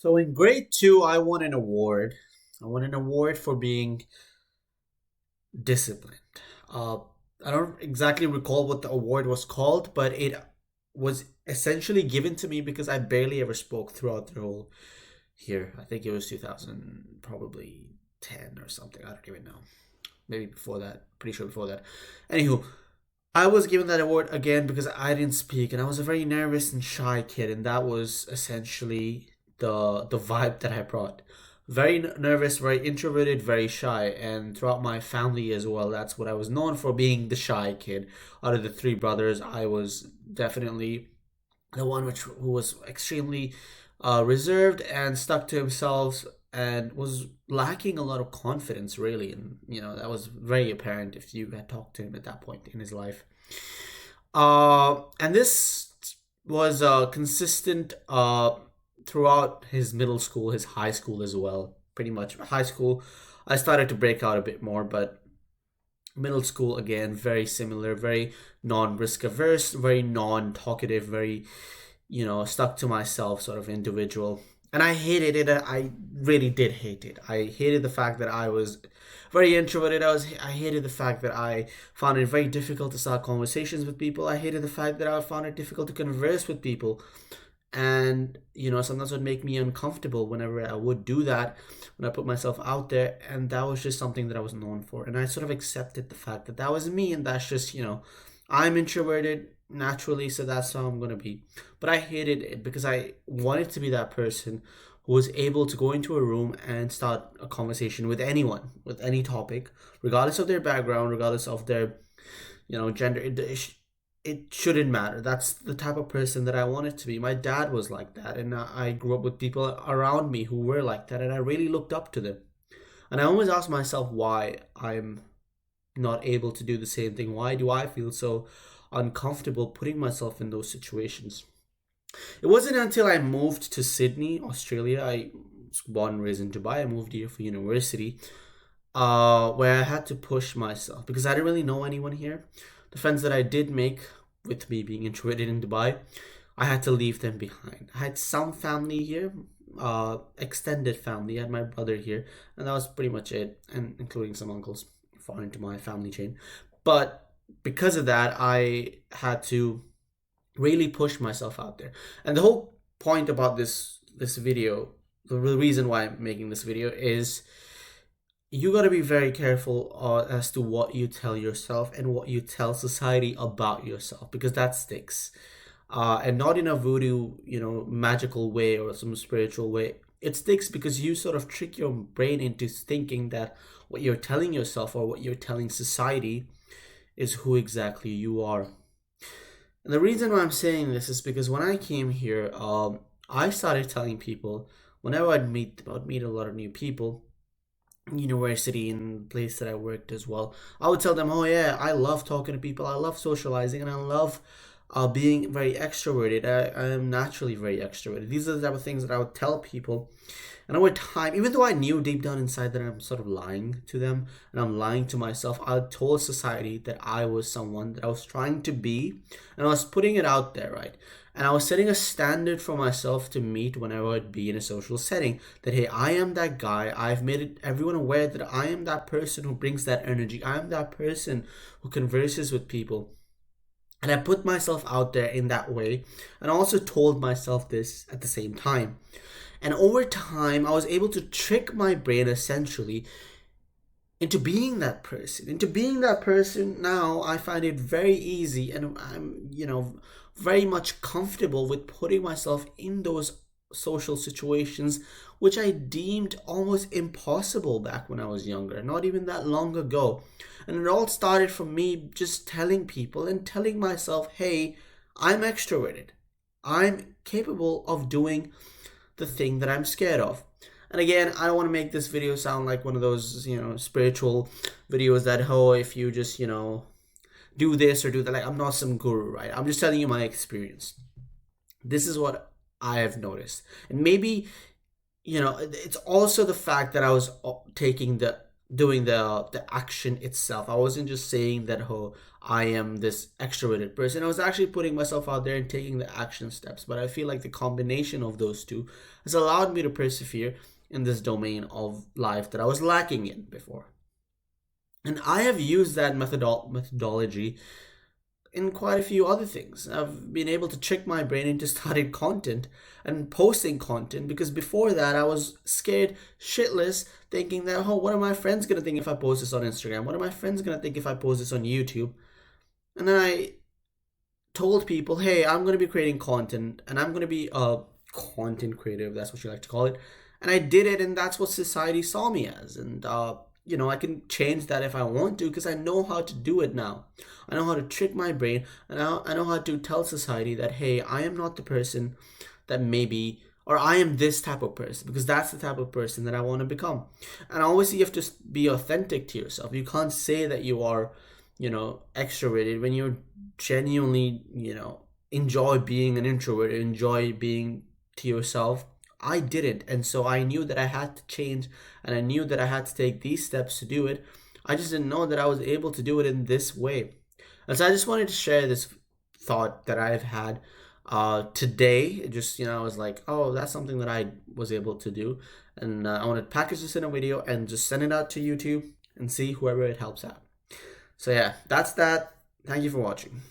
So in grade two, I won an award. I won an award for being disciplined. Uh, I don't exactly recall what the award was called, but it was essentially given to me because I barely ever spoke throughout the whole year. I think it was 2000, probably 10 or something. I don't even know. Maybe before that. Pretty sure before that. Anywho, I was given that award again because I didn't speak, and I was a very nervous and shy kid, and that was essentially the vibe that I brought. Very nervous, very introverted, very shy, and throughout my family as well, that's what I was known for, being the shy kid. Out of the three brothers, I was definitely the one who was extremely reserved and stuck to himself and was lacking a lot of confidence, really. And that was very apparent if you had talked to him at that point in his life. And this was consistent throughout his middle school, his high school as well. Pretty much high school, I started to break out a bit more, but middle school again, very similar, very non-risk averse, very non-talkative, very stuck to myself sort of individual. And I hated it. I really did hate it. I hated the fact that I was very introverted. I hated the fact that I found it very difficult to start conversations with people. I hated the fact that I found it difficult to converse with people. And sometimes it would make me uncomfortable whenever I would do that, when I put myself out there. And that was just something that I was known for, and I sort of accepted the fact that that was me, and that's just I'm introverted naturally, so that's how I'm gonna be. But I hated it because I wanted to be that person who was able to go into a room and start a conversation with anyone, with any topic, regardless of their background, regardless of their gender. It shouldn't matter. That's the type of person that I wanted to be. My dad was like that, and I grew up with people around me who were like that, and I really looked up to them. And I always ask myself why I'm not able to do the same thing. Why do I feel so uncomfortable putting myself in those situations? It wasn't until I moved to Sydney, Australia. I was born and raised in Dubai. I moved here for university, where I had to push myself because I didn't really know anyone here. The friends that I did make, with me being introverted in Dubai, I had to leave them behind. I had some family here, extended family. I had my brother here, and that was pretty much it, and including some uncles fall into my family chain. But because of that, I had to really push myself out there. And the whole point about this video, the real reason why I'm making this video is you got to be very careful as to what you tell yourself and what you tell society about yourself, because that sticks. And not in a voodoo, magical way or some spiritual way. It sticks because you sort of trick your brain into thinking that what you're telling yourself or what you're telling society is who exactly you are. And the reason why I'm saying this is because when I came here, I started telling people whenever I'd meet a lot of new people, university and place that I worked as well. I would tell them, "Oh yeah, I love talking to people. I love socializing, and I love being very extroverted. I am naturally very extroverted." These are the type of things that I would tell people. And over time, even though I knew deep down inside that I'm sort of lying to them and I'm lying to myself, I told society that I was someone that I was trying to be, and I was putting it out there, right? And I was setting a standard for myself to meet whenever I'd be in a social setting. That hey, I am that guy. I've made it everyone aware that I am that person who brings that energy. I am that person who converses with people. And I put myself out there in that way, and I also told myself this at the same time. And over time, I was able to trick my brain essentially into being that person. Into being that person now, I find it very easy, and I'm, very much comfortable with putting myself in those social situations, which I deemed almost impossible back when I was younger, not even that long ago. And it all started from me just telling people and telling myself, hey, I'm extroverted. I'm capable of doing the thing that I'm scared of. And again, I don't want to make this video sound like one of those, spiritual videos that, oh, if you just, do this or do that. Like, I'm not some guru, right? I'm just telling you my experience. This is what I have noticed. And maybe, it's also the fact that I was taking doing the action itself. I wasn't just saying that, oh, I am this extroverted person. I was actually putting myself out there and taking the action steps. But I feel like the combination of those two has allowed me to persevere in this domain of life that I was lacking in before. And I have used that methodology in quite a few other things. I've been able to trick my brain into starting content and posting content, because before that I was scared shitless, thinking that, oh, what are my friends gonna think if I post this on Instagram? What are my friends gonna think if I post this on YouTube? And then I told people, hey, I'm gonna be creating content and I'm gonna be a content creator, if that's what you like to call it. And I did it, and that's what society saw me as. And I can change that if I want to, because I know how to do it now. I know how to trick my brain, and I know how to tell society that, hey, I am not the person that maybe, or I am this type of person, because that's the type of person that I want to become. And obviously, you have to be authentic to yourself. You can't say that you are, extroverted when you genuinely, enjoy being an introvert, enjoy being to yourself. I didn't. And so I knew that I had to change, and I knew that I had to take these steps to do it. I just didn't know that I was able to do it in this way. And so I just wanted to share this thought that I've had today. It just, I was like, oh, that's something that I was able to do. And I want to package this in a video and just send it out to YouTube and see whoever it helps out. So yeah, that's that. Thank you for watching.